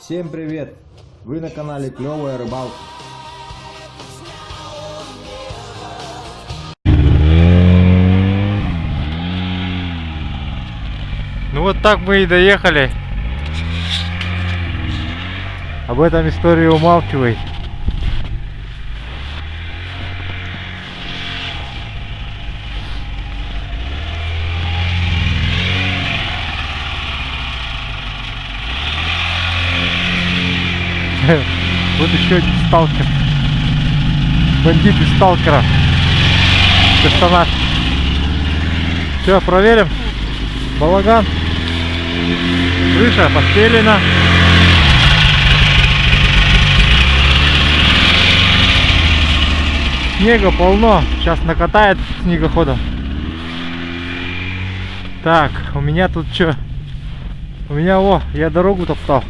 Всем привет! Вы на канале Клевая Рыбалка. Ну вот так мы и доехали. Об этом история умалчивает. Вот еще один сталкер. Бандит из сталкера. Персонаж. Все, проверим. Балаган. Крыша постелена. Снега полно. Сейчас накатает снегоходом. Так, у меня тут что? У меня, я дорогу топтал.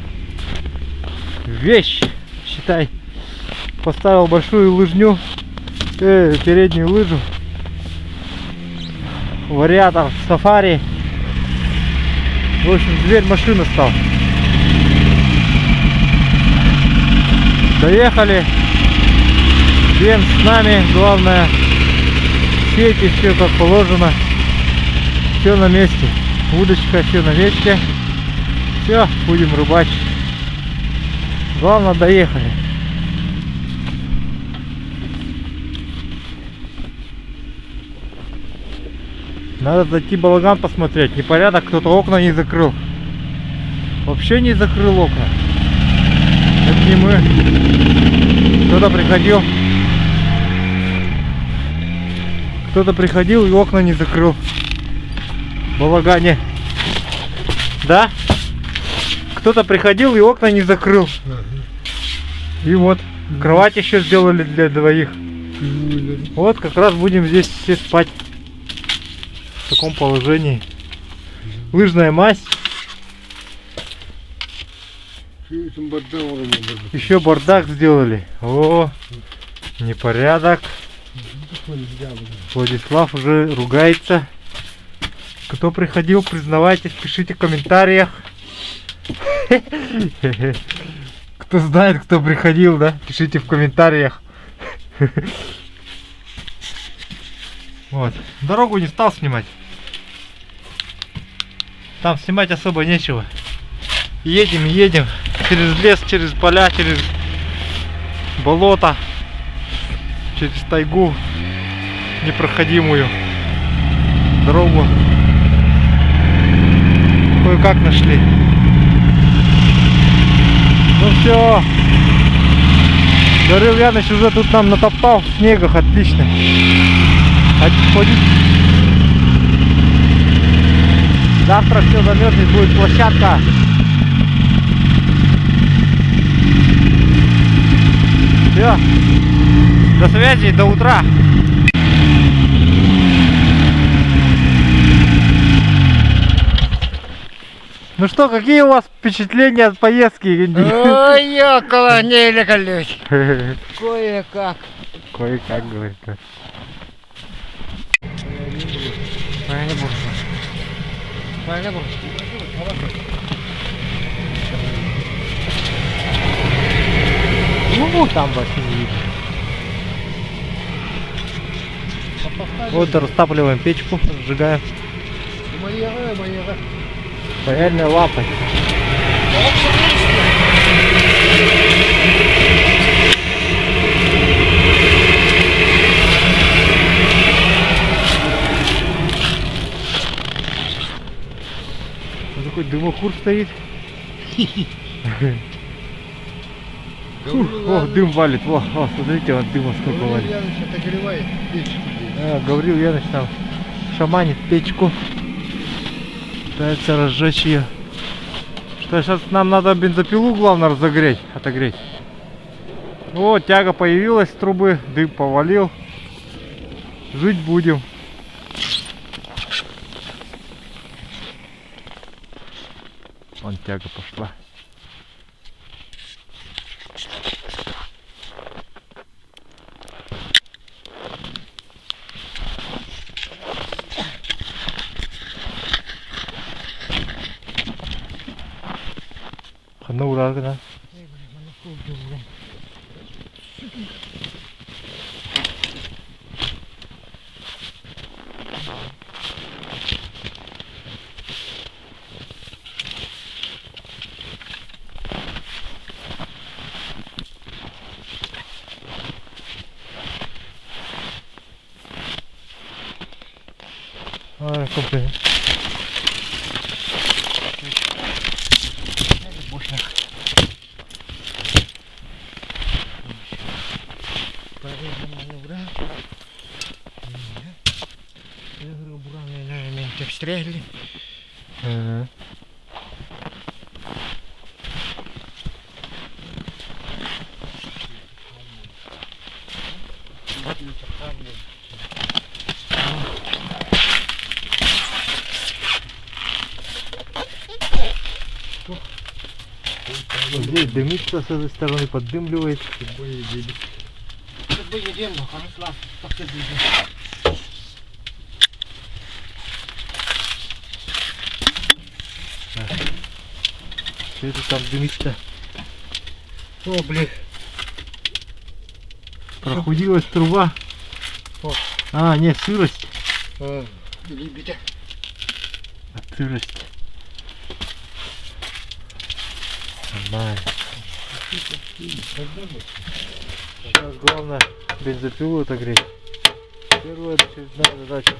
Вещь, считай. Поставил большую лыжню, переднюю лыжу. Вариатор сафари. В общем, дверь машины стал. Доехали. Бен с нами, главное. Сети, все как положено. Все на месте. Удочка, все на месте. Все, будем рыбачить. Главное, доехали. Надо зайти балаган посмотреть. Непорядок, кто-то окна не закрыл. Вообще не закрыл окна. Это не мы. Кто-то приходил. Кто-то приходил и окна не закрыл. В балагане. Да? Кто-то приходил и окна не закрыл. И вот, кровать еще сделали для двоих. Вот, как раз будем здесь все спать. В таком положении. Лыжная мазь. Еще бардак сделали. О, непорядок. Владислав уже ругается. Кто приходил, признавайтесь, пишите в комментариях. Кто знает, кто приходил, да? Пишите в комментариях. Вот. Дорогу не стал снимать. Там снимать особо нечего. Едем, едем. Через лес, через поля, через болото. Через тайгу непроходимую. Дорогу кое-как нашли. Ну все. Дарил Яныч уже тут нам натоптал в снегах, отлично. Ходить. Завтра все замерзнет, будет площадка. Все. До связи, до утра. Ну что, какие у вас впечатления от поездки? Ой, около не колюсь. Кое-как. Кое-как, говорит. Ну, там вообще не видно. Вот растапливаем печку, сжигаем. Реальная лапа. Такой дымохур стоит. О, дым валит. О, смотрите, вот дыма сколько валит. Гаврил Яныч там шаманит печку. Пытается разжечь ее. Что сейчас нам надо бензопилу, главное, разогреть, отогреть. О, тяга появилась с трубы, дым повалил. Жить будем. Вон тяга пошла. Одна уразка, да? Ай, комплекс. Стрельли. Ага. Вот здесь дымится с этой стороны, поддымливает. Что это там дымится? О, блин. Прохудилась труба. О. А, нет, сырость. Либите. От сырости. Нормально. Сейчас главное бензопилу отогреть. Первая очередная задача.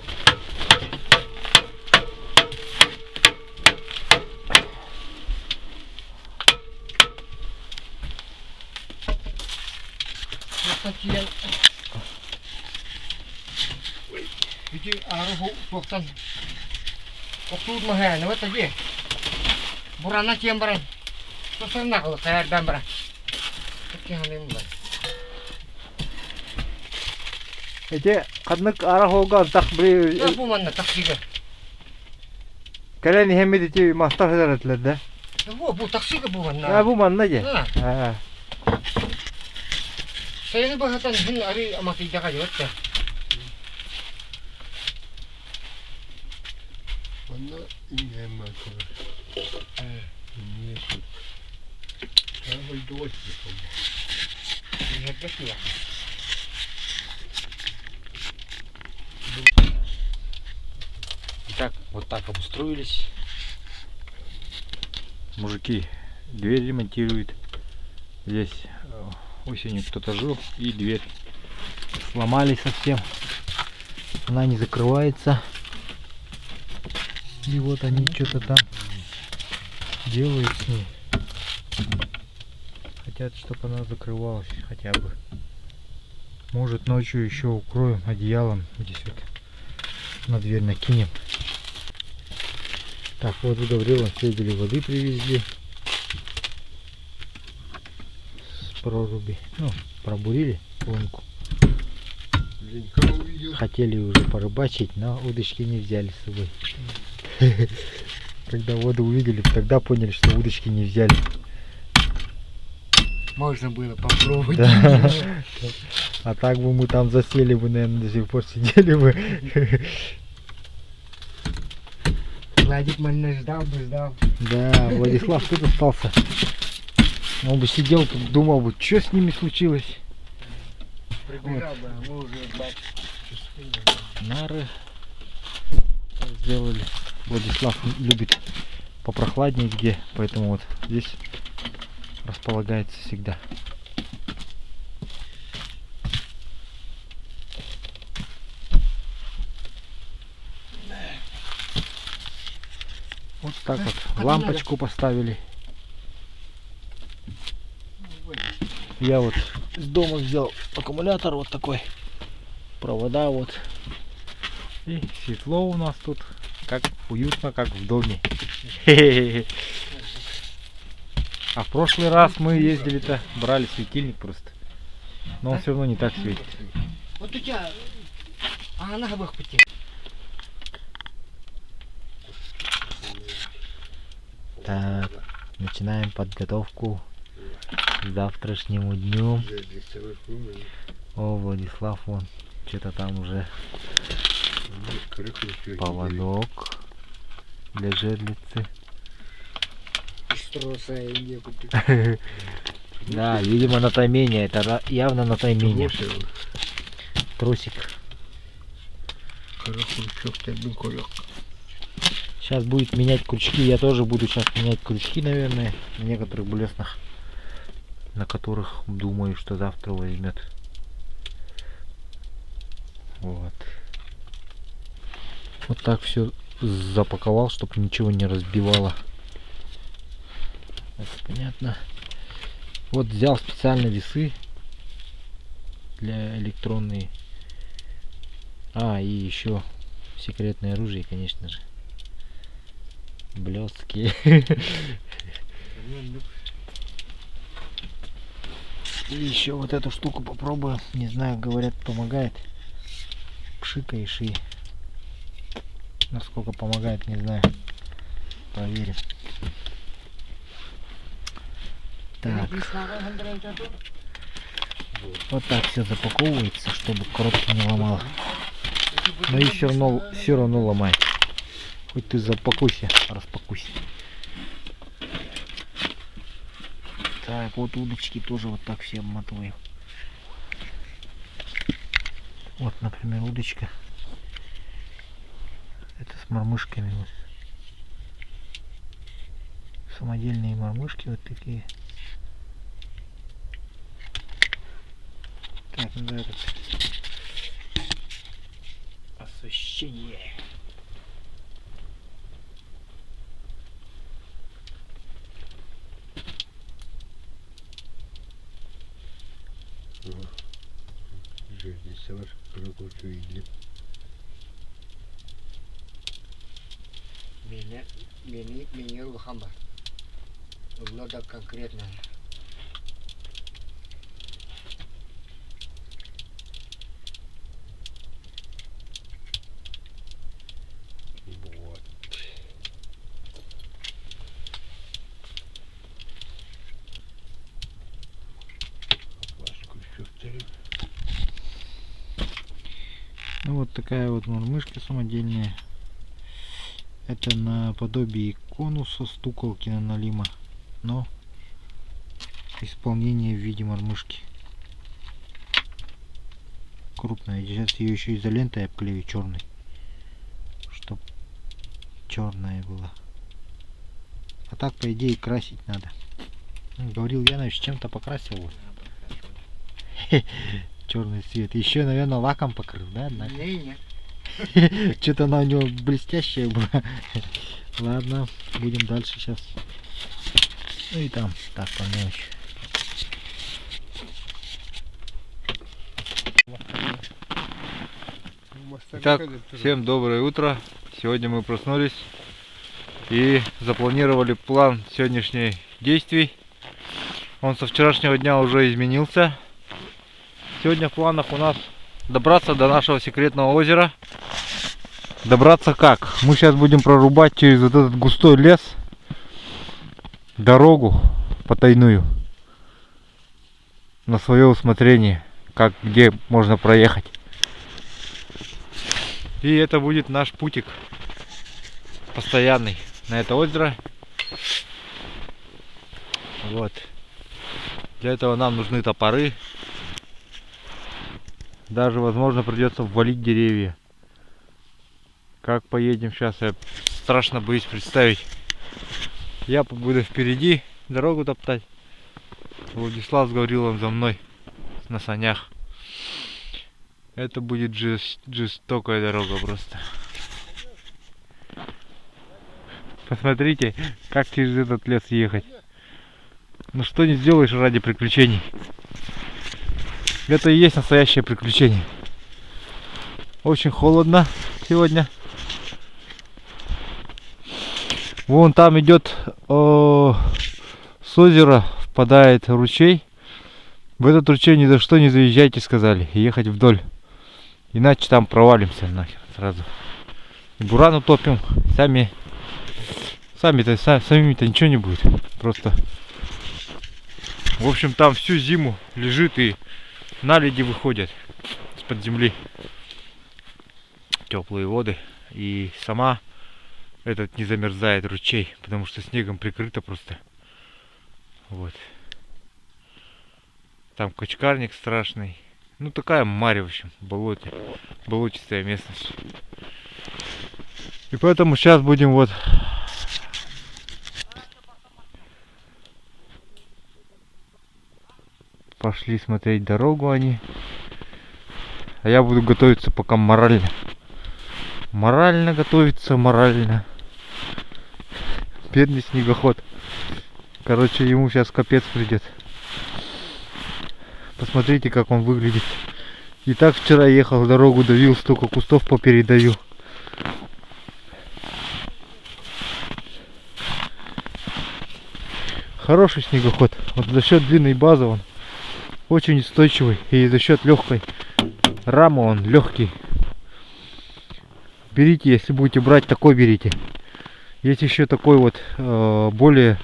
Статья. Иди, аруху, токтан. Октуд махай, вот таги. Бурана тембран. Что сам нахуй, кайр дамбра. Такие ханим бар. Эти каднык арахолган так бри. Я буманна таксига. Калени хемедити мастар хазаратлар, да? Во, бу таксига буманна. А, бу манна же. А. Saya ni bahatan hin ari amati jaga jotcha. Bana ingemma kor. Niye kor? Я пойду вот Нет, красиво. Итак, вот так обустроились. Мужики дверь ремонтируют. Здесь осенью кто-то жил и дверь сломали совсем. Она не закрывается. И вот они что-то там делают с ней. Хотят, чтобы она закрывалась хотя бы. Может, ночью еще укроем одеялом. Здесь вот на дверь накинем. Так, вот у Гаврила следили, воды привезли с проруби. Ну, пробурили лунку. Хотели уже порыбачить, но удочки не взяли с собой. Когда воду увидели, тогда поняли, что удочки не взяли. Можно было попробовать. Да. А так бы мы там засели бы, наверное, до сих пор сидели бы. Владик меня ждал бы, ждал. Да, Владислав тут остался. Он бы сидел тут, думал бы, что с ними случилось. Прибежал бы, а мы уже Нары сделали. Владислав любит попрохладнее где, поэтому вот здесь располагается всегда. Вот так вот лампочку поставили. Я вот из дома взял аккумулятор вот такой, провода вот, и светло у нас тут, как уютно, как в доме. А в прошлый раз мы ездили-то, брали светильник просто, но он все равно не так светит. Вот у тебя, а она бы хоть. Так, начинаем подготовку к завтрашнему дню. О, Владислав, вон, что-то там уже поводок для жерлицы. Из троса и некуда. Да, видимо на таймене, это явно на таймене. Вот, Тросик. хорошо, еще хотя колек. Сейчас будет менять крючки, я тоже буду сейчас менять крючки, наверное, на некоторых блеснах, на которых думаю, что завтра возьмет. Вот. Вот так все запаковал, чтобы ничего не разбивало. Это понятно. Вот взял специально весы для электронные. А, и еще секретное оружие, конечно же. Блестки. И еще вот эту штуку попробую. Не знаю, говорят, помогает. Пшика и ши. Насколько помогает, не знаю. Проверим. Так. Вот так все запаковывается, чтобы коробки не ломало. Но и все равно ломает. Хоть ты запакуйся, распакуйся. Так, вот удочки тоже вот так все обматываем. Вот, например, удочка. Это с мормышками. Вот. Самодельные мормышки вот такие. Так, надо этот освещение. Здесь савар какой-то или. Меня рухамба. Надо конкретно. Вот. Флажку еще втянем. Ну вот такая вот мормышка самодельная. Это наподобие конуса стуколки наналима, но исполнение в виде мормышки. Крупная. Сейчас ее еще изолентой обклею черной, чтоб черная была. А так по идее красить надо. Говорил Янович, чем-то покрасил его. Черный цвет. Еще, наверное, лаком покрыл, да? Не. Что-то она у него блестящая была. Ладно, будем дальше сейчас. Ну и там, так, по мелочи. Итак, всем доброе утро. Сегодня мы проснулись и запланировали план сегодняшних действий. Он со вчерашнего дня уже изменился. Сегодня в планах у нас добраться до нашего секретного озера. Добраться как? Мы сейчас будем прорубать через вот этот густой лес дорогу потайную на свое усмотрение, как где можно проехать. И это будет наш путик постоянный на это озеро. Вот. Для этого нам нужны топоры. Даже, возможно, придется ввалить деревья. Как поедем сейчас, я страшно боюсь представить. Я буду впереди дорогу топтать. Владислав с Гавриловым за мной на санях. Это будет жестокая дорога просто. Посмотрите, как через этот лес ехать. Ну что не сделаешь ради приключений. Это и есть настоящее приключение. Очень холодно сегодня. Вон там идет с озера впадает ручей. В этот ручей ни за что не заезжайте, сказали. Ехать вдоль. Иначе там провалимся нахер сразу. И буран утопим. Самими-то ничего не будет. Просто. В общем, там всю зиму лежит и наледи выходят из-под земли. Теплые воды. И сама этот не замерзает ручей, потому что снегом прикрыто просто. Вот. Там качкарник страшный. Ну такая марь, в общем, болото, болотистая местность. И поэтому сейчас будем вот пошли смотреть дорогу они. А я буду готовиться пока морально. Морально готовиться, морально. Бедный снегоход. Короче, ему сейчас капец придет. Посмотрите, как он выглядит. И так вчера ехал, дорогу давил, столько кустов попередавил. Хороший снегоход. Вот за счет длинной базы он очень устойчивый. И за счет легкой рамы он легкий. Берите, если будете брать, такой берите. Есть еще такой вот более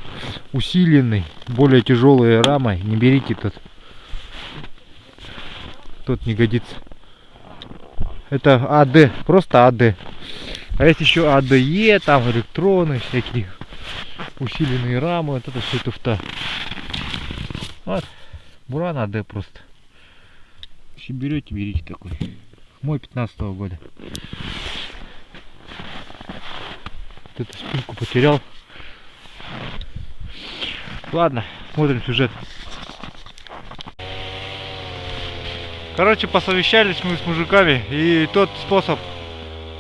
усиленный, более тяжелой рамой. Не берите тот. Тот не годится. Это АД, просто АД. А есть еще АДЕ, там электроны всякие, усиленные рамы, вот это все туфта. Вот, Буран АД просто. Если берете, берите такой. Мой 15-го года. Вот эту спинку потерял. Ладно, смотрим сюжет. Короче, посовещались мы с мужиками, и тот способ,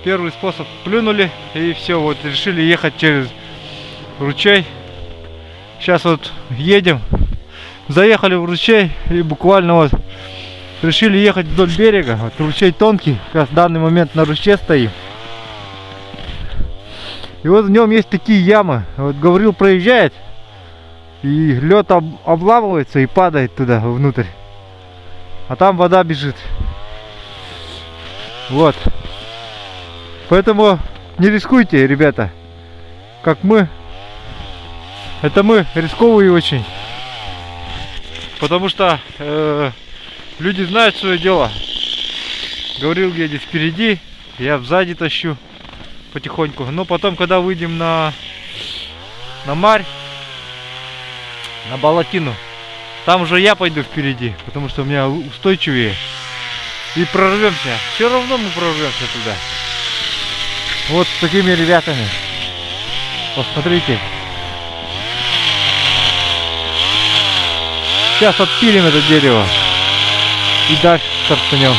первый способ плюнули, и все, вот решили ехать через ручей. Сейчас вот едем, заехали в ручей, и буквально вот решили ехать вдоль берега. Вот ручей тонкий, как в данный момент на ручье стоим. И вот в нем есть такие ямы. Вот Гаврил проезжает, и лед обламывается и падает туда внутрь. А там вода бежит. Вот. Поэтому не рискуйте, ребята. Как мы. Это мы рисковые очень. Потому что люди знают свое дело. Гаврил едет впереди, я сзади тащу потихоньку. Но потом, когда выйдем на марь, на болотину, там уже я пойду впереди, потому что у меня устойчивее. И прорвемся. Все равно мы прорвемся туда. Вот с такими ребятами. Посмотрите. Сейчас отпилим это дерево. И дальше стартанем.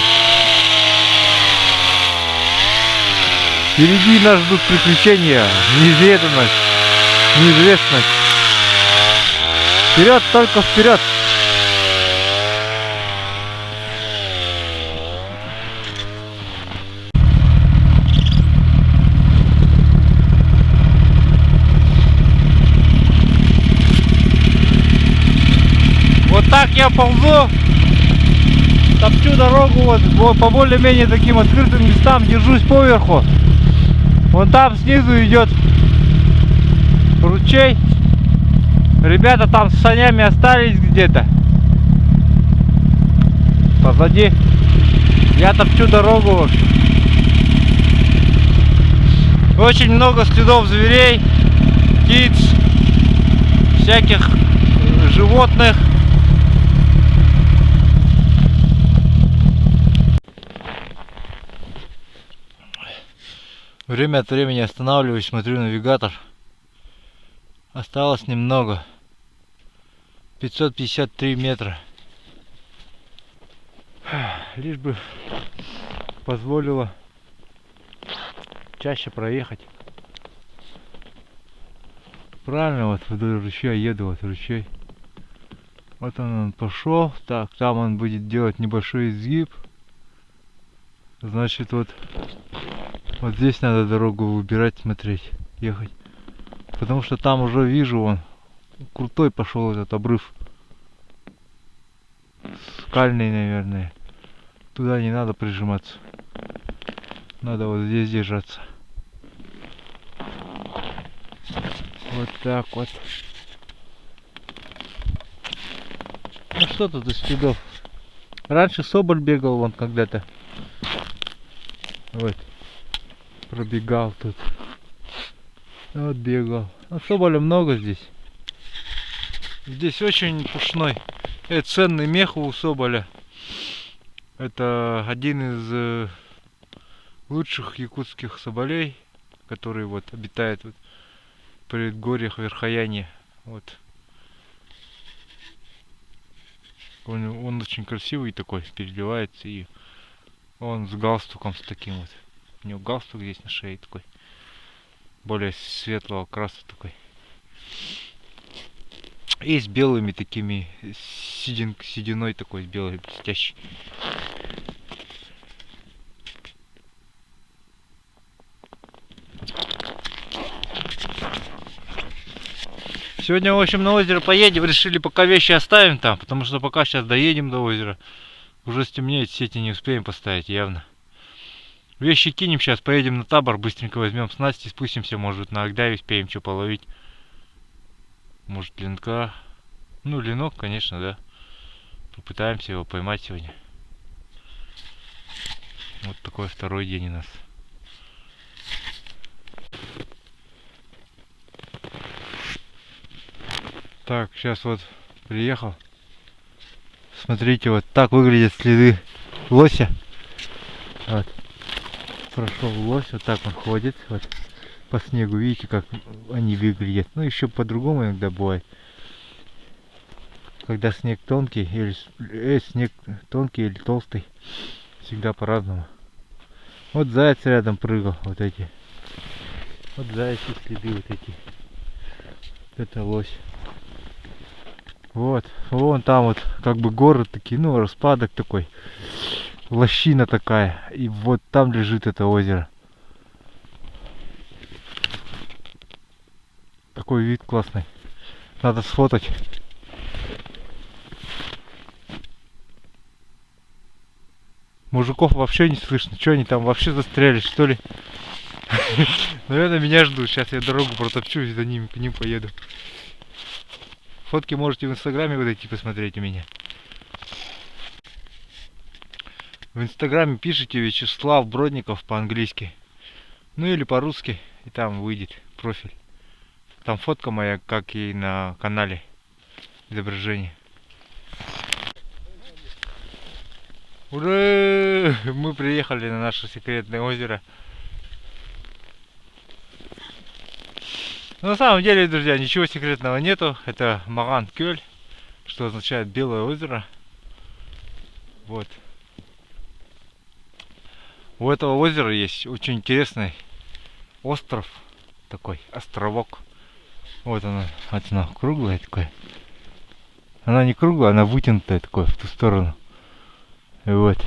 Впереди нас ждут приключения, неизведанность, неизвестность. Вперед, только вперед! Вот так я ползу, топчу дорогу вот по более-менее таким открытым местам, держусь поверху. Вон там снизу идет ручей. Ребята там с санями остались где-то позади. Я топчу дорогу, в общем. Очень много следов зверей, птиц, всяких животных. Время от времени останавливаюсь, смотрю навигатор. Осталось немного. 553 метра. Лишь бы позволило чаще проехать. Правильно, вот вдоль ручья еду, вот ручей. Вот он пошел. Так, там он будет делать небольшой изгиб. Значит, вот здесь надо дорогу выбирать, смотреть, ехать. Потому что там уже вижу, он крутой пошел этот обрыв. Скальный, наверное. Туда не надо прижиматься. Надо вот здесь держаться. Вот так вот. Ну что тут из следов? Раньше соболь бегал вон когда-то. Вот. Пробегал тут. Вот бегал. А соболя много здесь. Здесь очень пушной. Это ценный мех у соболя. Это один из лучших якутских соболей, который вот обитает вот в предгорьях Верхояния. Вот. Он очень красивый такой, переливается, и он с галстуком с таким вот. У него галстук здесь на шее такой, более светлого краса такой. И с белыми такими, сединой такой, с белой блестящей. Сегодня, в общем, на озеро поедем, решили пока вещи оставим там, потому что пока сейчас доедем до озера, уже стемнеет, сети не успеем поставить явно. Вещи кинем сейчас, поедем на табор, быстренько возьмем снасти, спустимся, может на Агдае успеем что половить. Может линка, ну ленок, конечно, да. Попытаемся его поймать сегодня. Вот такой второй день у нас. Так, сейчас вот приехал. Смотрите, вот так выглядят следы лося. Вот. Прошел лось, вот так он ходит. Вот по снегу, видите, как они выглядят. Ну, еще по-другому иногда бывает. Когда снег тонкий, или снег тонкий или толстый. Всегда по-разному. Вот заяц рядом прыгал, вот эти. Вот зайцы следы вот эти. Это лось. Вот, вон там вот как бы горы такие, ну распадок такой, лощина такая, и вот там лежит это озеро. Такой вид классный, надо сфотать. Мужиков вообще не слышно, что они там вообще застряли, что ли? Наверное, меня ждут, сейчас я дорогу протопчу и за ними к ним поеду. Фотки можете в инстаграме вот эти посмотреть у меня. В инстаграме пишите Вячеслав Бродников по-английски. Ну или по-русски. И там выйдет профиль. Там фотка моя, как и на канале. Изображение. Ура! Мы приехали на наше секретное озеро. Но на самом деле, друзья, ничего секретного нету. Это Маган-Кёль, что означает белое озеро. Вот. У этого озера есть очень интересный остров, такой островок. Вот она круглая такая. Она не круглая, она вытянутая такой в ту сторону. И вот.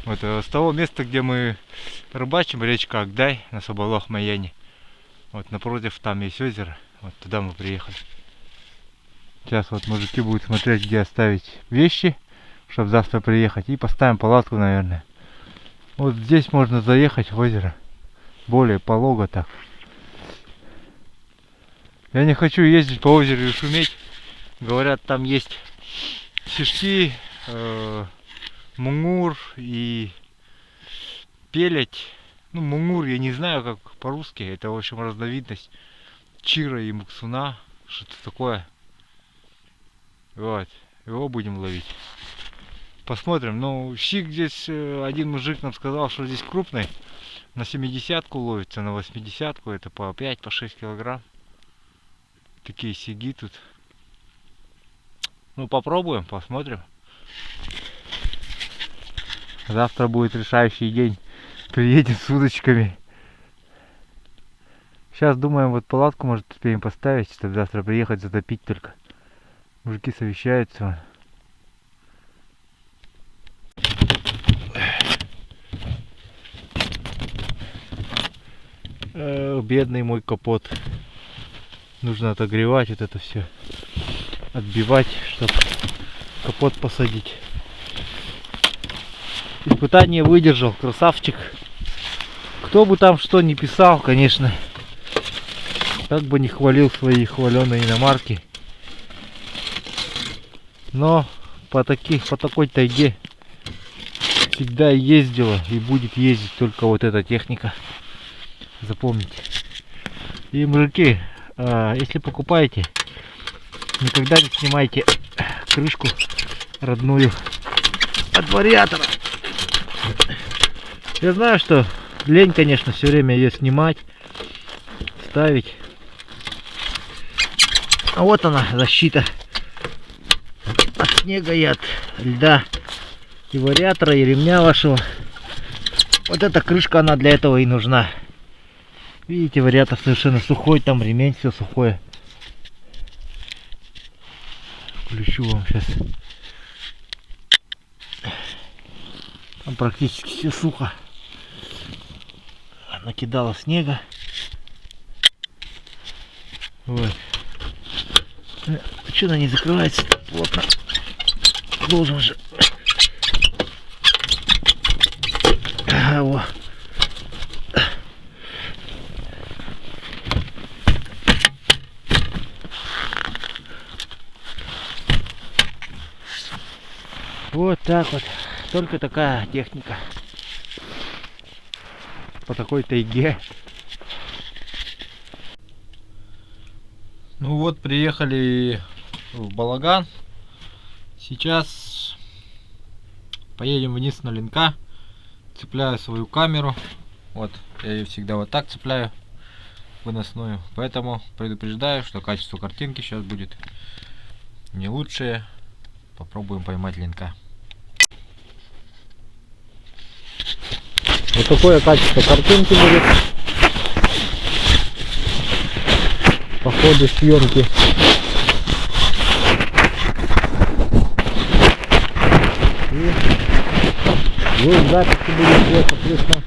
Вот с того места, где мы рыбачим, речка Агдай на Соболох-Маяне. Вот напротив там есть озеро. Вот туда мы приехали. Сейчас вот мужики будут смотреть, где оставить вещи, чтобы завтра приехать. И поставим палатку, наверное. Вот здесь можно заехать в озеро. Более полого так. Я не хочу ездить по озеру и шуметь. Говорят, там есть сишки, мунгур и пелять. Ну, мунгур я не знаю, как по-русски. Это, в общем, разновидность чира и муксуна. Что-то такое. Вот. Его будем ловить. Посмотрим. Ну, щик здесь, один мужик нам сказал, что здесь крупный. На 70-ку ловится, на 80-ку. Это по 5-6 килограмм. Такие сиги тут. Ну, попробуем, посмотрим. Завтра будет решающий день. Приедем с удочками. Сейчас думаем, вот палатку может успеем поставить, чтобы завтра приехать затопить только. Мужики совещаются. Бедный мой капот. Нужно отогревать вот это все. Отбивать, чтобы капот посадить. Испытание выдержал, красавчик. Кто бы там что ни писал, конечно, как бы не хвалил свои хваленые иномарки, но по такой тайге всегда ездила и будет ездить только вот эта техника. Запомните. И, мужики, если покупаете, никогда не снимайте крышку родную от вариатора. Я знаю, что лень, конечно, все время ее снимать, ставить. А вот она, защита от снега и от льда, и вариатора, и ремня вашего. Вот эта крышка, она для этого и нужна. Видите, вариатор совершенно сухой, там ремень все сухое. Включу вам сейчас. Там практически все сухо. Накидало снега. Вот. Что она не закрывается плотно? Должен же. Вот. Вот так вот. Только такая техника. По такой тайге. Ну вот, приехали в Балаган. Сейчас поедем вниз на Ленка. Цепляю свою камеру. Вот, я ее всегда вот так цепляю, выносную. Поэтому предупреждаю, что качество картинки сейчас будет не лучшее. Попробуем поймать Ленка. Вот такое качество картинки будет по ходу съемки. И в записи будет плохо слышно.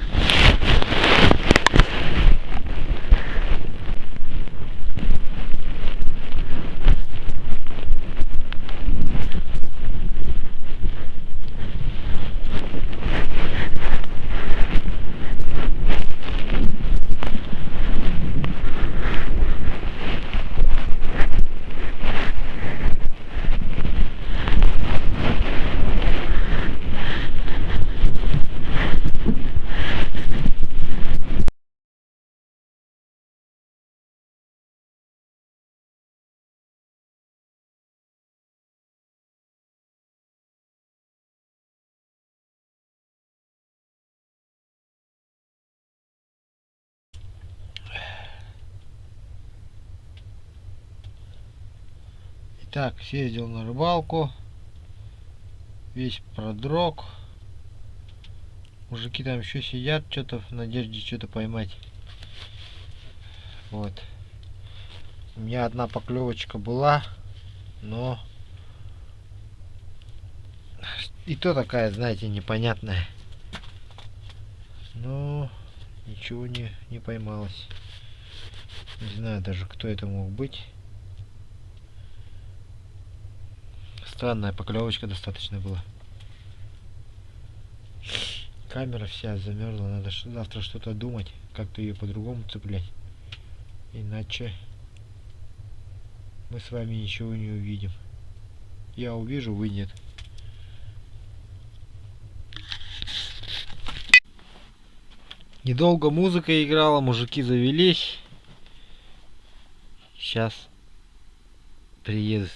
Так, съездил на рыбалку, весь продрог. Мужики там еще сидят, что-то в надежде что-то поймать. Вот. У меня одна поклевочка была, но и то такая, знаете, непонятная. Но ничего не поймалось. Не знаю даже, кто это мог быть. Странная поклевочка достаточно была. Камера вся замерзла, надо завтра что-то думать, как-то ее по-другому цеплять. Иначе мы с вами ничего не увидим. Я увижу, вы нет. Недолго музыка играла, мужики завелись. Сейчас приедут,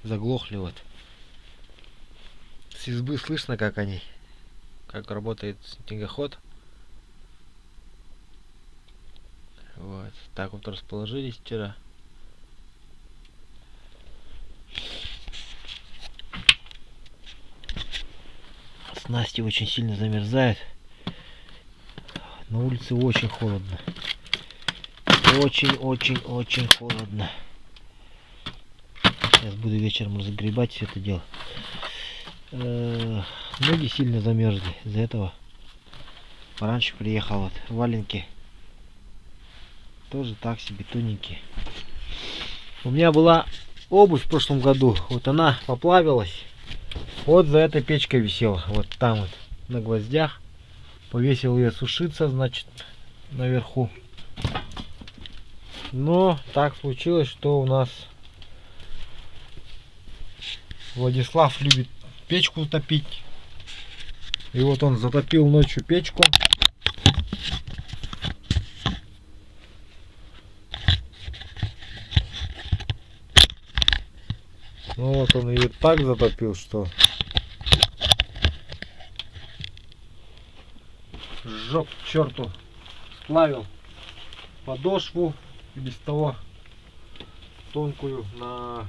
заглохли вот. С избы слышно, как они, как работает снегоход. Вот, так вот расположились вчера. Снасти очень сильно замерзают. На улице очень холодно. Очень холодно. Сейчас буду вечером разгребать все это дело. Ноги сильно замерзли из-за этого. Пораньше приехал, вот валенки тоже так себе тоненькие. У меня была обувь в прошлом году, вот она поплавилась, вот за этой печкой висела, вот там вот на гвоздях. Повесил ее сушиться, значит, наверху. Но так случилось, что у нас Владислав любит печку топить. И вот он затопил ночью печку. Ну вот он ее так затопил, что сжег к черту, сплавил подошву и без того тонкую на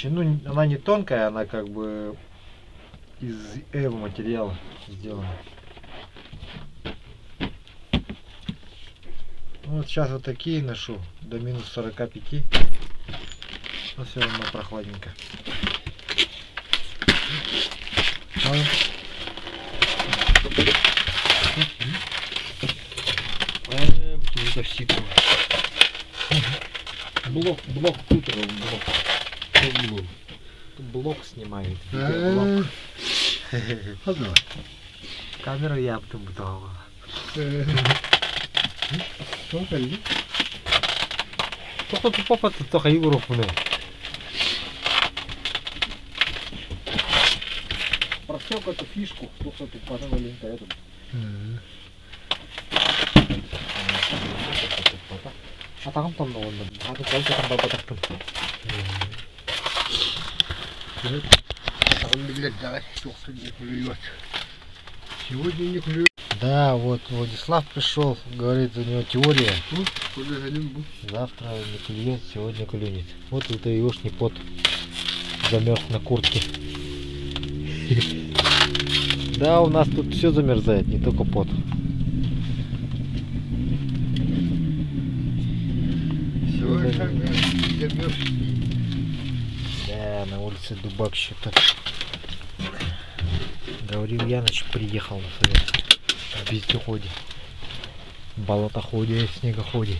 ну она не тонкая, она как бы из материала сделана. Ну, вот сейчас вот такие ношу до минус 45, но все равно прохладненько. Блок тут блок снимает. Блок. Камеру я потом буду. Только папа тут только игру пуне. Просек эту фишку, только тут пожалуй эту. А там да он. А тут только там баба так. Сегодня не клюет. Да, вот Владислав пришел, говорит, у него теория. Завтра не клюет, сегодня клюнет. Вот это егошний пот замерз на куртке. Да, у нас тут все замерзает, не только пот. Да, на улице дубак что-то. Говорил Яныч, приехал на совет. В вездеходе, болотоходе, снегоходе.